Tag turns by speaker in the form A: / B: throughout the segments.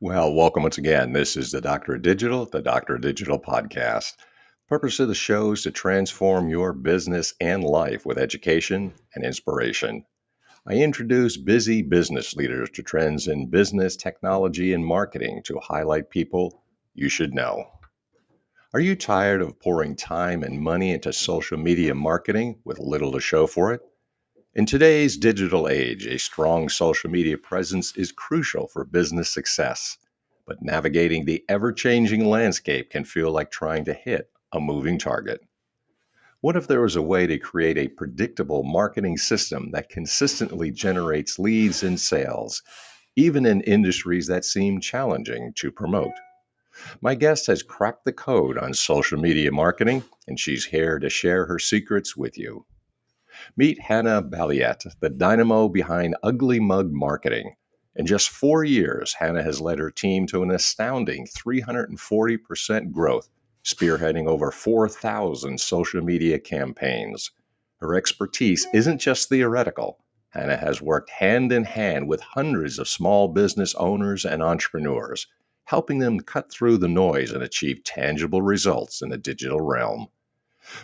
A: Well, welcome once again. This is the Doctor of Digital, the Doctor of Digital podcast. Purpose of the show is to transform your business and life with education and inspiration. I introduce busy business leaders to trends in business, technology, and marketing to highlight people you should know. Are you tired of pouring time and money into social media marketing with little to show for it? In today's digital age, a strong social media presence is crucial for business success. But navigating the ever changing landscape can feel like trying to hit a moving target. What if there was a way to create a predictable marketing system that consistently generates leads and sales, even in industries that seem challenging to promote? My guest has cracked the code on social media marketing, and she's here to share her secrets with you. Meet Hannah Balliet, the dynamo behind Ugly Mug Marketing. In just 4 years, Hannah has led her team to an astounding 340% growth, spearheading over 4,000 social media campaigns. Her expertise isn't just theoretical. Hannah has worked hand in hand with hundreds of small business owners and entrepreneurs, helping them cut through the noise and achieve tangible results in the digital realm.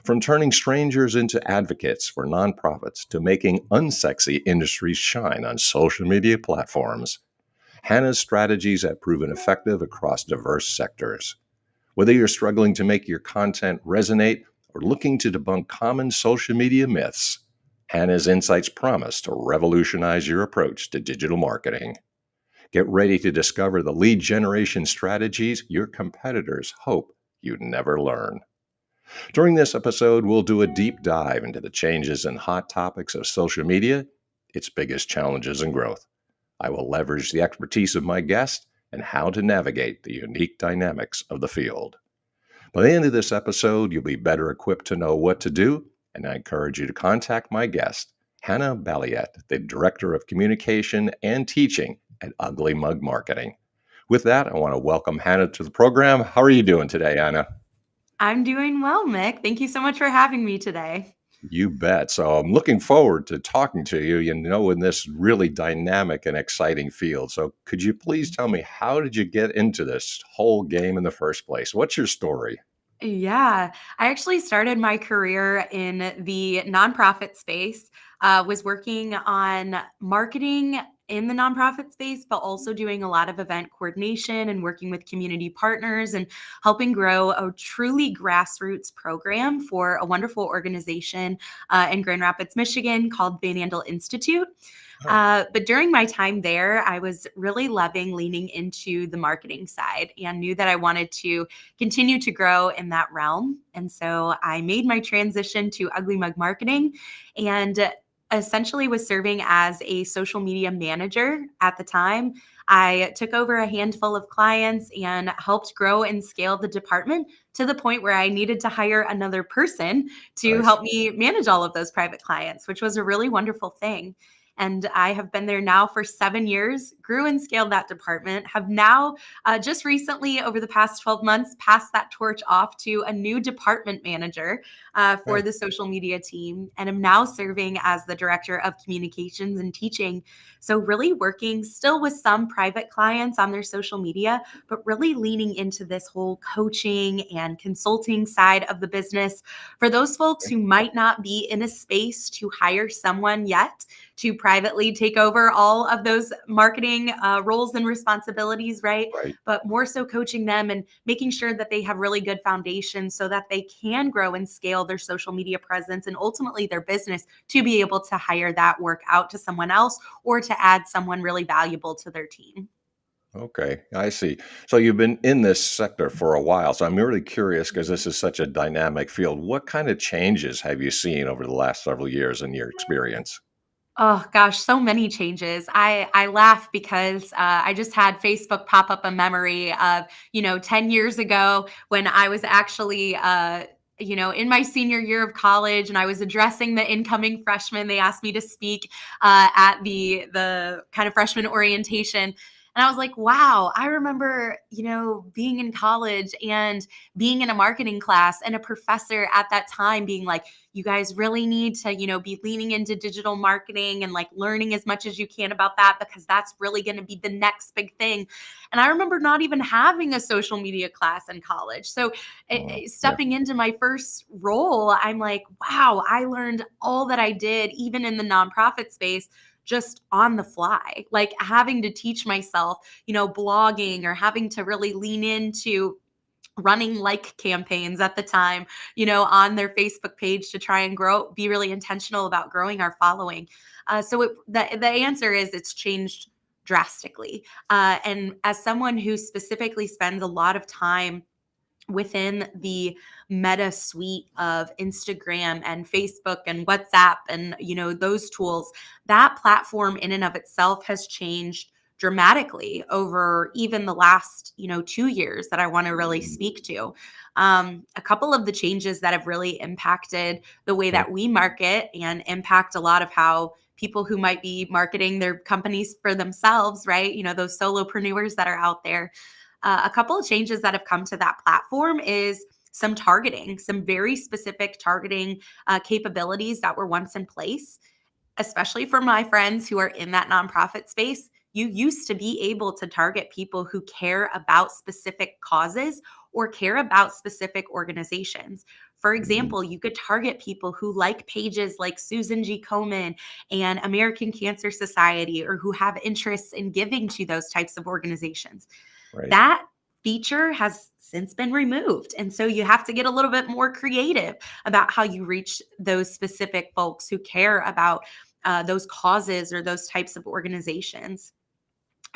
A: From turning strangers into advocates for nonprofits to making unsexy industries shine on social media platforms, Hannah's strategies have proven effective across diverse sectors. Whether you're struggling to make your content resonate or looking to debunk common social media myths, Hannah's insights promise to revolutionize your approach to digital marketing. Get ready to discover the lead generation strategies your competitors hope you never learn. During this episode, we'll do a deep dive into the changes and hot topics of social media, its biggest challenges and growth. I will leverage the expertise of my guest and how to navigate the unique dynamics of the field. By the end of this episode, you'll be better equipped to know what to do, and I encourage you to contact my guest, Hannah Balliet, the Director of Communication and Teaching at Ugly Mug Marketing. With that, I want to welcome Hannah to the program. How are you doing today, Hannah?
B: I'm doing well, Mick. Thank you so much for having me today.
A: You bet. So I'm looking forward to talking to you, in this really dynamic and exciting field. So could you please tell me, how did you get into this whole game in the first place? What's your story?
B: Yeah, I actually started my career in the nonprofit space, was working on marketing in the nonprofit space, but also doing a lot of event coordination and working with community partners and helping grow a truly grassroots program for a wonderful organization in Grand Rapids, Michigan called Van Andel Institute.
A: Oh,
B: But during my time there, I was really loving leaning into the marketing side and knew that I wanted to continue to grow in that realm. And so I made my transition to Ugly Mug Marketing and essentially was serving as a social media manager at the time. I took over a handful of clients and helped grow and scale the department to the point where I needed to hire another person to
A: nice.
B: help me manage all of those private clients, which was a really wonderful thing. And I have been there now for 7 years, grew and scaled that department, have now just recently, over the past 12 months, passed that torch off to a new department manager for
A: Nice.
B: the social media team, and am now serving as the director of communications and teaching. So, really working still with some private clients on their social media, but really leaning into this whole coaching and consulting side of the business for those folks who might not be in a space to hire someone yet to privately take over all of those marketing roles and responsibilities, right?
A: Right.
B: But more so coaching them and making sure that they have really good foundations so that they can grow and scale their social media presence and ultimately their business to be able to hire that work out to someone else or to add someone really valuable to their team.
A: Okay, I see. So you've been in this sector for a while. So I'm really curious because this is such a dynamic field. What kind of changes have you seen over the last several years in your experience?
B: Oh gosh, so many changes. I laugh because I just had Facebook pop up a memory of 10 years ago when I was actually in my senior year of college and I was addressing the incoming freshmen. They asked me to speak at the kind of freshman orientation. And I was like, wow, I remember, being in college and being in a marketing class, and a professor at that time being like, you guys really need to, be leaning into digital marketing and like learning as much as you can about that, because that's really going to be the next big thing. And I remember not even having a social media class in college. So
A: Yeah.
B: stepping into my first role, I'm like, wow, I learned all that I did, even in the nonprofit space, just on the fly, like having to teach myself, blogging, or having to really lean into running like campaigns at the time, on their Facebook page to try and be really intentional about growing our following. The answer is it's changed drastically. And as someone who specifically spends a lot of time within the Meta suite of Instagram and Facebook and WhatsApp and those tools, that platform in and of itself has changed dramatically over even the last 2 years that I want to really speak to. A couple of the changes that have really impacted the way
A: Sure.
B: that we market and impact a lot of how people who might be marketing their companies for themselves, right? Those solopreneurs that are out there. A couple of changes that have come to that platform is some targeting, some very specific targeting capabilities that were once in place, especially for my friends who are in that nonprofit space. You used to be able to target people who care about specific causes or care about specific organizations. For
A: Mhm.
B: example, you could target people who like pages like Susan G. Komen and American Cancer Society, or who have interests in giving to those types of organizations.
A: Right.
B: That feature has since been removed. And so you have to get a little bit more creative about how you reach those specific folks who care about those causes or those types of organizations.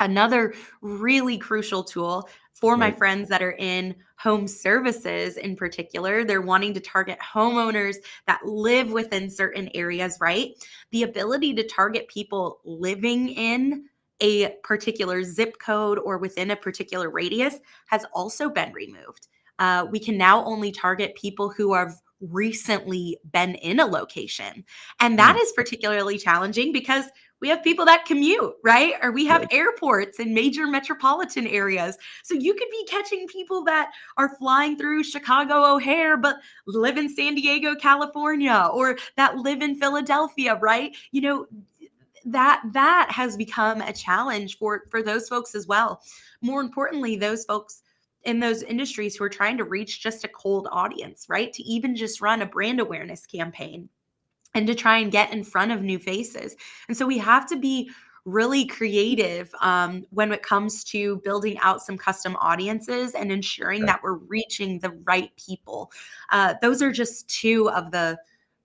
B: Another really crucial tool for my
A: Right.
B: friends that are in home services in particular, they're wanting to target homeowners that live within certain areas, right? The ability to target people living in a particular zip code or within a particular radius has also been removed. We can now only target people who have recently been in a location. And that
A: Mm.
B: is particularly challenging because we have people that commute, right? Or we have
A: Right.
B: airports in major metropolitan areas. So you could be catching people that are flying through Chicago O'Hare, but live in San Diego, California, or that live in Philadelphia, right? That has become a challenge for those folks as well. More importantly, those folks in those industries who are trying to reach just a cold audience, right? To even just run a brand awareness campaign and to try and get in front of new faces. And so we have to be really creative when it comes to building out some custom audiences and ensuring
A: Okay.
B: that we're reaching the right people. Those are just two of the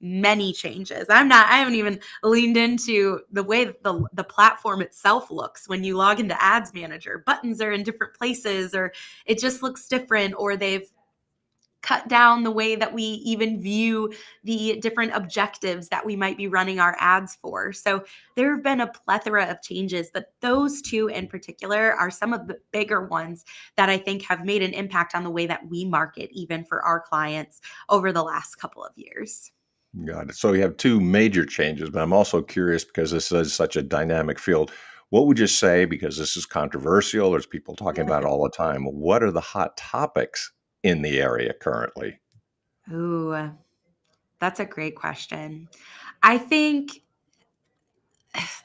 B: many changes. I haven't even leaned into the way that the platform itself looks when you log into Ads Manager. Buttons are in different places, or it just looks different, or they've cut down the way that we even view the different objectives that we might be running our ads for. So there have been a plethora of changes, but those two in particular are some of the bigger ones that I think have made an impact on the way that we market, even for our clients over the last couple of years.
A: Got it. So you have two major changes, but I'm also curious because this is such a dynamic field. What would you say, because this is controversial, there's people talking about it all the time, what are the hot topics in the area currently?
B: Ooh, that's a great question. I think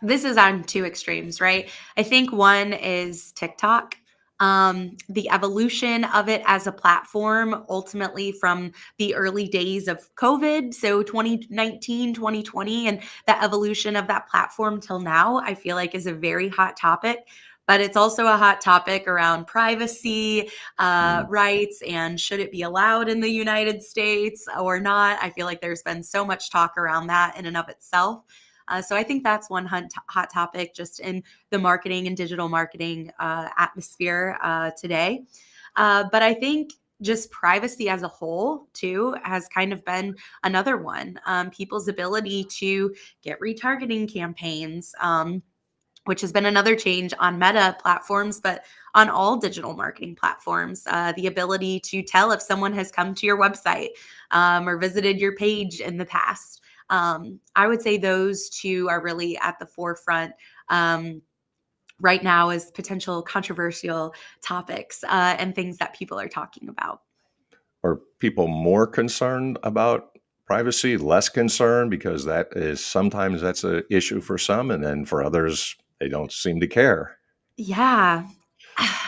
B: this is on two extremes, right? I think one is TikTok. The evolution of it as a platform, ultimately from the early days of COVID, so 2019, 2020, and the evolution of that platform till now, I feel like is a very hot topic. But it's also a hot topic around privacy
A: Mm.
B: rights, and should it be allowed in the United States or not? I feel like there's been so much talk around that in and of itself. So I think that's one hot topic just in the marketing and digital marketing atmosphere today. But I think just privacy as a whole, too, has kind of been another one. People's ability to get retargeting campaigns. Which has been another change on Meta platforms, but on all digital marketing platforms. The ability to tell if someone has come to your website or visited your page in the past. I would say those two are really at the forefront. Um, right now as potential controversial topics and things that people are talking about.
A: Are people more concerned about privacy, less concerned? Because that is sometimes that's an issue for some, and then for others, they don't seem to care.
B: Yeah.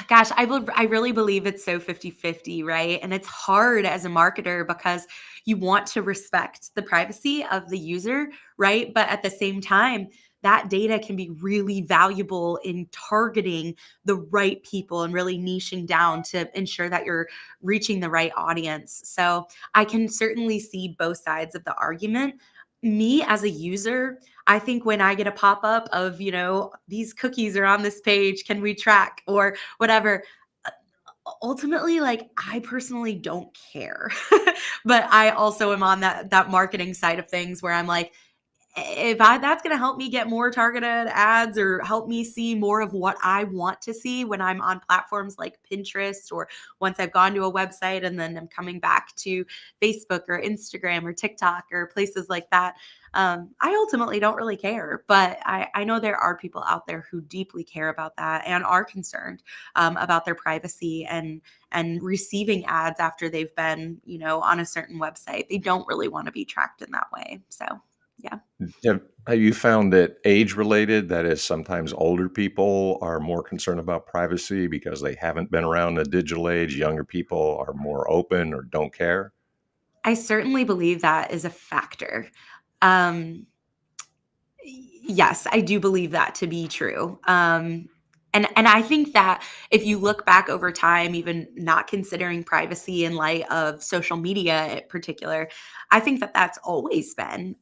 B: Gosh, I really believe it's so 50-50, right? And it's hard as a marketer because you want to respect the privacy of the user, right? But at the same time, that data can be really valuable in targeting the right people and really niching down to ensure that you're reaching the right audience. So I can certainly see both sides of the argument. Me as a user, I think when I get a pop up of, these cookies are on this page, can we track or whatever, ultimately, like, I personally don't care. But I also am on that marketing side of things where I'm like, if that's going to help me get more targeted ads or help me see more of what I want to see when I'm on platforms like Pinterest, or once I've gone to a website and then I'm coming back to Facebook or Instagram or TikTok or places like that. I ultimately don't really care, but I know there are people out there who deeply care about that and are concerned about their privacy and receiving ads after they've been, on a certain website. They don't really want to be tracked in that way. So, yeah.
A: Have you found that age related, that is, sometimes older people are more concerned about privacy because they haven't been around the digital age? Younger people are more open or don't care?
B: I certainly believe that is a factor. Um, yes, I do believe that to be true. And I think that if you look back over time, even not considering privacy in light of social media in particular, I think that that's always been,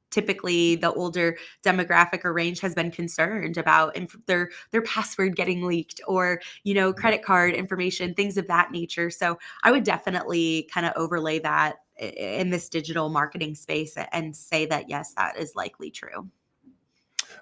B: typically the older demographic or range has been concerned about their password getting leaked, or credit card information, things of that nature. So I would definitely kind of overlay that in this digital marketing space and say that yes, that is likely true.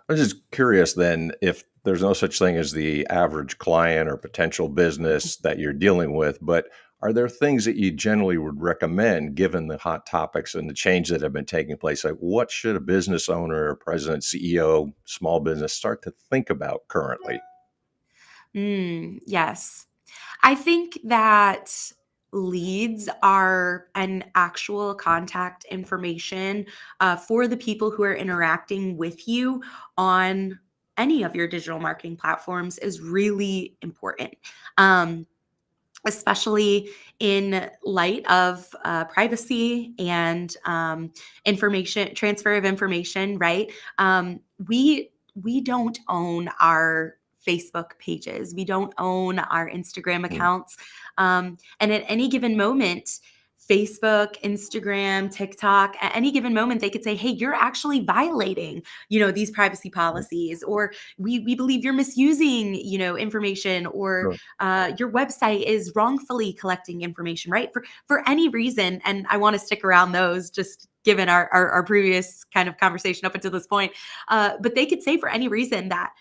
A: I was just curious then, if there's no such thing as the average client or potential business that you're dealing with, but are there things that you generally would recommend given the hot topics and the change that have been taking place? Like, what should a business owner, president, CEO, small business start to think about currently?
B: Yes. I think that leads are an actual contact information for the people who are interacting with you on any of your digital marketing platforms is really important. Um, Especially in light of privacy and information transfer of information, right? We don't own our Facebook pages, we don't own our Instagram
A: Mm,
B: accounts, and at any given moment, Facebook, Instagram, TikTok, at any given moment, they could say, "Hey, you're actually violating, these privacy
A: mm,
B: policies," or "We believe you're misusing, information," or
A: sure.
B: your website is wrongfully collecting information, right? For any reason. And I want to stick around those just given our previous kind of conversation up until this point. But they could say for any reason that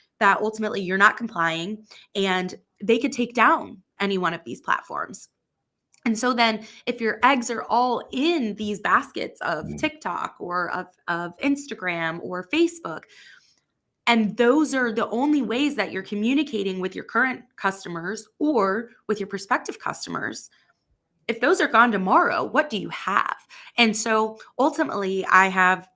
B: ultimately you're not complying, and they could take down any one of these platforms. And so then if your eggs are all in these baskets of
A: Mm,
B: TikTok or of Instagram or Facebook, and those are the only ways that you're communicating with your current customers or with your prospective customers. If those are gone tomorrow, what do you have? And so ultimately, I have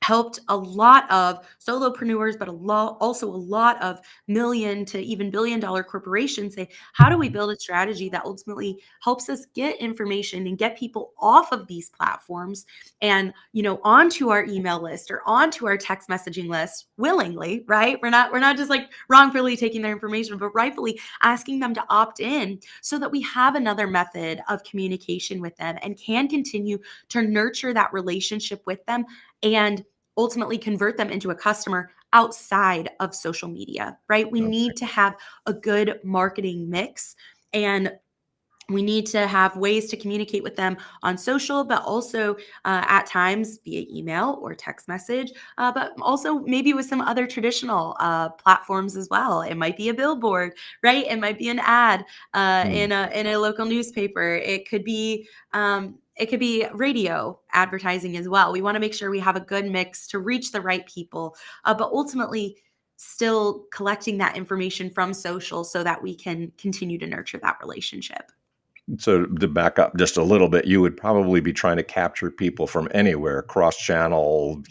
B: helped a lot of solopreneurs, but also a lot of million to even billion-dollar corporations say, how do we build a strategy that ultimately helps us get information and get people off of these platforms and onto our email list or onto our text messaging list willingly, right? We're not just like wrongfully taking their information, but rightfully asking them to opt in so that we have another method of communication with them and can continue to nurture that relationship with them and ultimately convert them into a customer outside of social media, right? We
A: okay.
B: need to have a good marketing mix, and we need to have ways to communicate with them on social, but also at times via email or text message, but also maybe with some other traditional platforms as well. It might be a billboard, right? It might be an ad
A: Mm.
B: in a local newspaper. It could be radio advertising as well. We want to make sure we have a good mix to reach the right people, but ultimately, still collecting that information from social so that we can continue to nurture that relationship.
A: So to back up just a little bit, you would probably be trying to capture people from anywhere, cross-channel,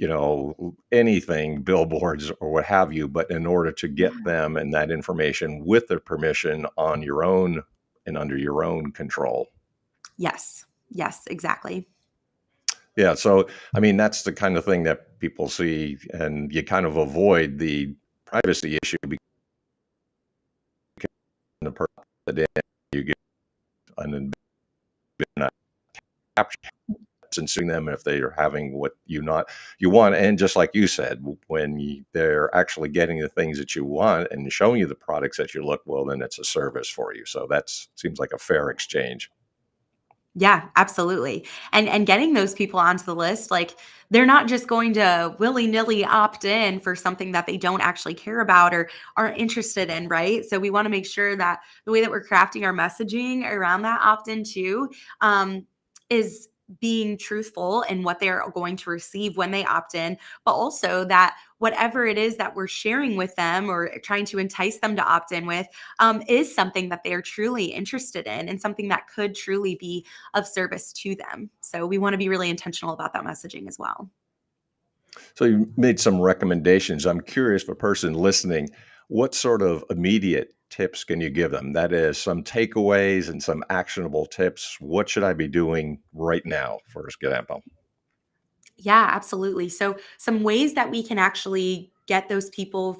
A: anything, billboards or what have you, but in order to get
B: Yeah.
A: them and that information with their permission on your own and under your own control.
B: Yes. Yes, exactly.
A: Yeah, so I mean, that's the kind of thing that people see, and you kind of avoid the privacy issue because the person that you get an capture and suing them if they are having what you want. And just like you said, when they're actually getting the things that you want and showing you the products that you look, well, then it's a service for you. So that seems like a fair exchange.
B: Yeah, absolutely. And getting those people onto the list, like they're not just going to willy-nilly opt in for something that they don't actually care about or aren't interested in, right? So we want to make sure that the way that we're crafting our messaging around that opt-in too, is being truthful in what they're going to receive when they opt in, but also that whatever it is that we're sharing with them or trying to entice them to opt in with, is something that they are truly interested in and something that could truly be of service to them. So we want to be really intentional about that messaging as well.
A: So you made some recommendations. I'm curious for a person listening, what sort of immediate tips can you give them? That is some takeaways and some actionable tips. What should I be doing right now, for example?
B: Yeah, absolutely. So some ways that we can actually get those people,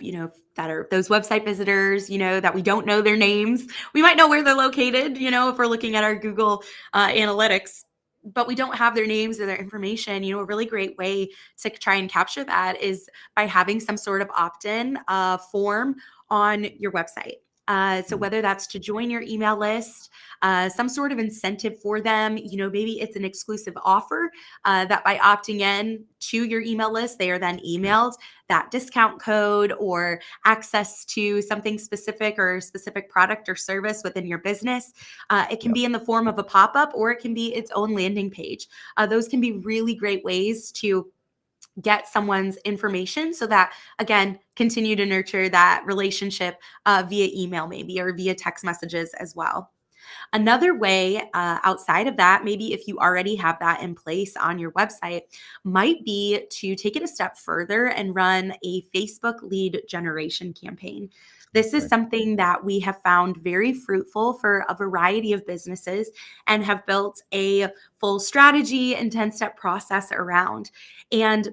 B: that are those website visitors, that we don't know their names. We might know where they're located, if we're looking at our Google analytics, but we don't have their names or their information. A really great way to try and capture that is by having some sort of opt-in form on your website. So
A: Mm,
B: whether that's to join your email list, some sort of incentive for them, maybe it's an exclusive offer that by opting in to your email list, they are then
A: mm,
B: emailed that discount code or access to something specific or specific product or service within your business. It can
A: yep.
B: be in the form of a pop up or it can be its own landing page. Those can be really great ways to get someone's information so that, again, continue to nurture that relationship via email, maybe, or via text messages as well. Another way outside of that, maybe if you already have that in place on your website, might be to take it a step further and run a Facebook lead generation campaign. This is
A: Okay.
B: something that we have found very fruitful for a variety of businesses and have built a full strategy and 10-step process around. And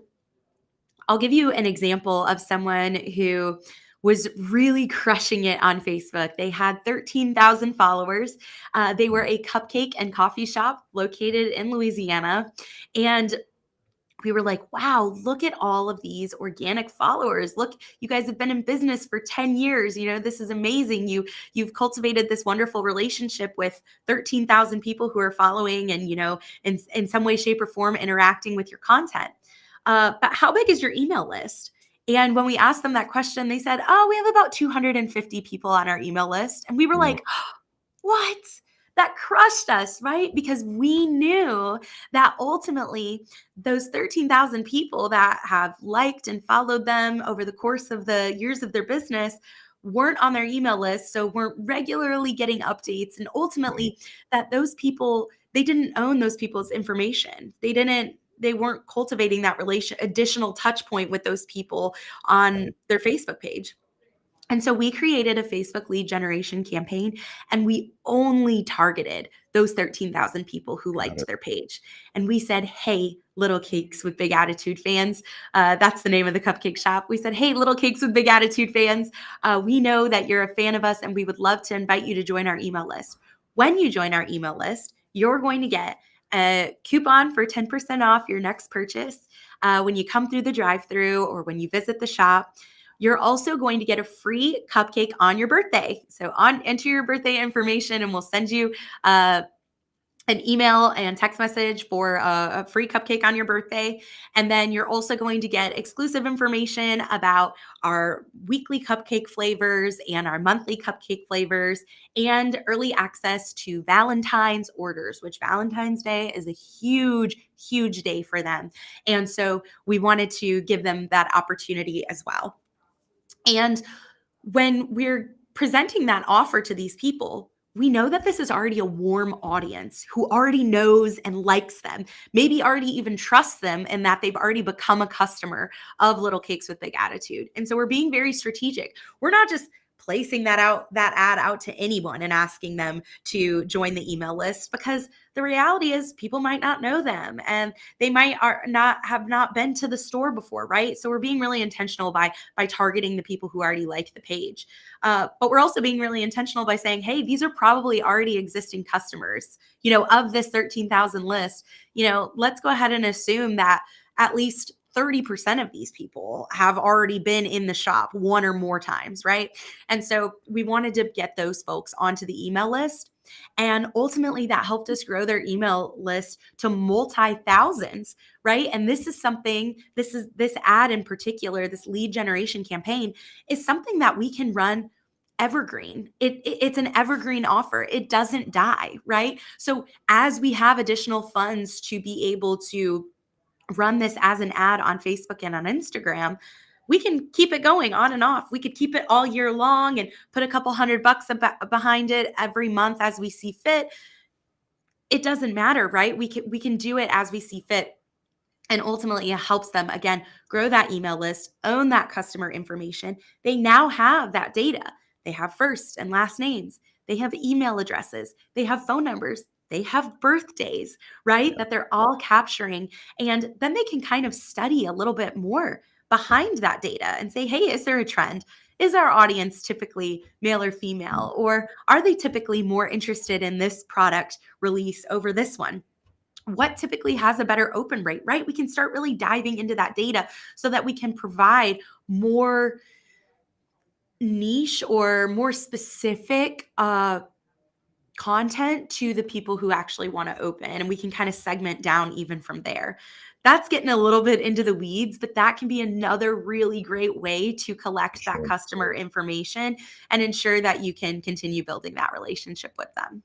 B: I'll give you an example of someone who was really crushing it on Facebook. They had 13,000 followers. They were
A: Mm,
B: a cupcake and coffee shop located in Louisiana. And we were like, wow, look at all of these organic followers. Look, you guys have been in business for 10 years. This is amazing. You've cultivated this wonderful relationship with 13,000 people who are following and, in some way, shape, or form interacting with your content. But how big is your email list? And when we asked them that question, they said, oh, we have about 250 people on our email list. And we were
A: mm,
B: like, what? That crushed us, right? Because we knew that ultimately those 13,000 people that have liked and followed them over the course of the years of their business weren't on their email list, so weren't regularly getting updates. And
A: mm,
B: ultimately, that those people, they didn't own those people's information. They weren't cultivating that additional touch point with those people on
A: right.
B: their Facebook page. And so we created a Facebook lead generation campaign and we only targeted those 13,000 people who
A: Got
B: liked
A: it.
B: their page. And we said, hey, Little Cakes with Big Attitude fans. That's the name of the cupcake shop. We said, hey, Little Cakes with Big Attitude fans. We know that you're a fan of us and we would love to invite you to join our email list. When you join our email list, you're going to get a coupon for 10% off your next purchase when you come through the drive through or when you visit the shop. You're also going to get a free cupcake on your birthday. So enter your birthday information and we'll send you an email and text message for a free cupcake on your birthday. And then you're also going to get exclusive information about our weekly cupcake flavors and our monthly cupcake flavors and early access to Valentine's orders, which Valentine's Day is a huge, huge day for them. And so we wanted to give them that opportunity as well. And when we're presenting that offer to these people, we know that this is already a warm audience who already knows and likes them, maybe already even trusts them, and that they've already become a customer of Little Cakes with Big Attitude. And so we're being very strategic. We're not just placing that ad out to anyone and asking them to join the email list, because the reality is people might not know them and they might not have not been to the store before, right? So we're being really intentional by targeting the people who already like the page. But we're also being really intentional by saying, hey, these are probably already existing customers, of this 13,000 list. Let's go ahead and assume that at least 30% of these people have already been in the shop one or more times, right? And so we wanted to get those folks onto the email list. And ultimately, that helped us grow their email list to multi thousands, right? And this ad in particular, this lead generation campaign, is something that we can run evergreen. It's an evergreen offer. It doesn't die, right? So as we have additional funds to be able to run this as an ad on Facebook and on Instagram, we can keep it going on and off. We could keep it all year long and put a couple $100 behind it every month as we see fit. It doesn't matter, right? We can do it as we see fit. And ultimately, it helps them, again, grow that email list, own that customer information. They now have that data. They have first and last names. They have email addresses. They have phone numbers. They have birthdays, right? That they're all capturing. And then they can kind of study a little bit more behind that data and say, hey, is there a trend? Is our audience typically male or female? Or are they typically more interested in this product release over this one? What typically has a better open rate, right? We can start really diving into that data so that we can provide more niche or more specific content to the people who actually want to open. And we can kind of segment down even from there. That's getting a little bit into the weeds, but that can be another really great way to collect that
A: Sure.
B: customer information and ensure that you can continue building that relationship with them.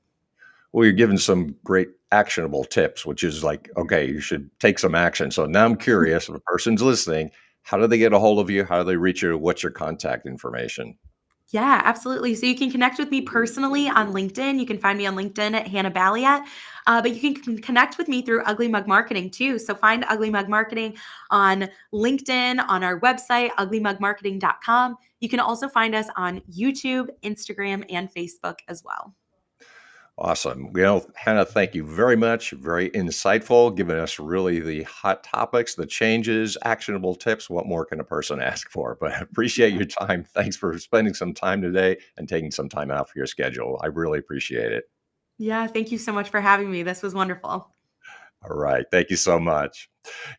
A: Well, you're giving some great actionable tips, which is like, okay, you should take some action. So now I'm curious if a person's listening, how do they get a hold of you? How do they reach you? What's your contact information?
B: Yeah, absolutely. So you can connect with me personally on LinkedIn. You can find me on LinkedIn at Hannah Balliet, but you can connect with me through Ugly Mug Marketing too. So find Ugly Mug Marketing on LinkedIn, on our website, uglymugmarketing.com. You can also find us on YouTube, Instagram, and Facebook as well.
A: Awesome. Hannah, thank you very much. Very insightful, giving us really the hot topics, the changes, actionable tips. What more can a person ask for? But I appreciate your time. Thanks for spending some time today and taking some time out for your schedule. I really appreciate it.
B: Yeah, thank you so much for having me. This was wonderful.
A: All right. Thank you so much.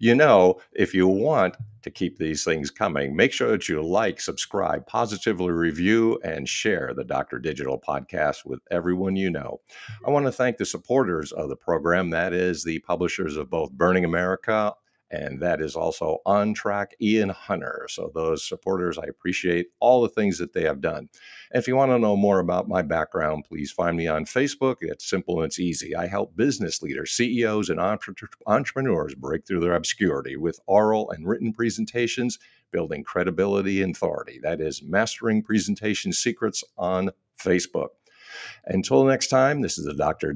A: If you want to keep these things coming, make sure that you like, subscribe, positively review, and share the Dr. Digital podcast with everyone you know. I want to thank the supporters of the program. That is the publishers of both Burning America and that is also On Track, Ian Hunter. So, those supporters, I appreciate all the things that they have done. If you want to know more about my background, please find me on Facebook. It's simple and it's easy. I help business leaders, CEOs, and entrepreneurs break through their obscurity with oral and written presentations, building credibility and authority. That is Mastering Presentation Secrets on Facebook. Until next time, this is the Dr.